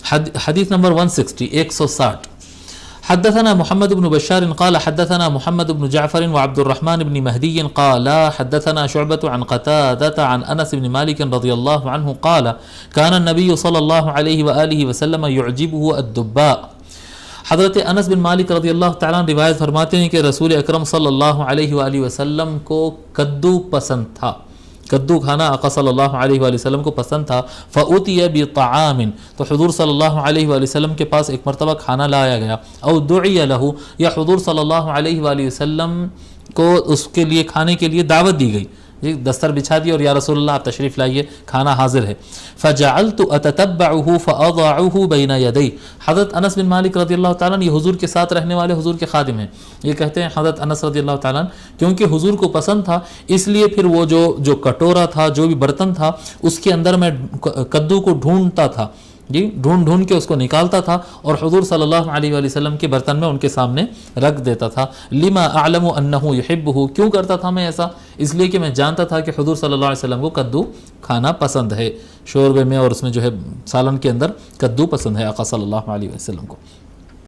حدیث نمبر 160 حدثنا محمد بن بشار قال حدثنا محمد بن جعفر وعبد الرحمن بن مهدي قال حدثنا شعبة عن قتادة عن أنس بن مالك رضي الله عنه قال كان النبي صلى الله عليه وآله وسلم يعجبه الدباء. حضرت انس بن مالک رضی اللہ تعالیٰ عنہ روایت فرماتے ہیں کہ رسول اکرم صلی اللہ علیہ وآلہ وسلم کو کدو پسند تھا، کدو کھانا آقا صلی اللہ علیہ وآلہ وسلم کو پسند تھا. فأُتِيَ بِطَعَامٍ، تو حضور صلی اللہ علیہ وآلہ وسلم کے پاس ایک مرتبہ کھانا لایا گیا. او دُعِيَ لَهُ، یا حضور صلی اللہ علیہ وآلہ وسلم کو اس کے لیے کھانے کے لیے دعوت دی گئی، دستر بچھا دی اور یا رسول اللہ آپ تشریف لائیے، کھانا حاضر ہے. فجعلت اتتبعه فاضعه بین یدی. حضرت انس بن مالک رضی اللہ تعالیٰ یہ حضور کے ساتھ رہنے والے حضور کے خادم ہیں. یہ کہتے ہیں حضرت انس رضی اللہ تعالیٰ کیونکہ حضور کو پسند تھا اس لیے پھر وہ جو کٹورا تھا، جو بھی برتن تھا، اس کے اندر میں کدو کو ڈھونڈتا تھا، ڈھونڈ کے اس کو نکالتا تھا اور حضور صلی اللہ علیہ وآلہ وسلم کے برتن میں ان کے سامنے رکھ دیتا تھا. لما اعلم انہ یحبہ، کیوں کرتا تھا میں ایسا؟ اس لیے کہ میں جانتا تھا کہ حضور صلی اللہ علیہ وسلم کو کدو کھانا پسند ہے، شوربے میں اور اس میں جو ہے سالن کے اندر کدو پسند ہے آقا صلی اللہ علیہ وسلم کو.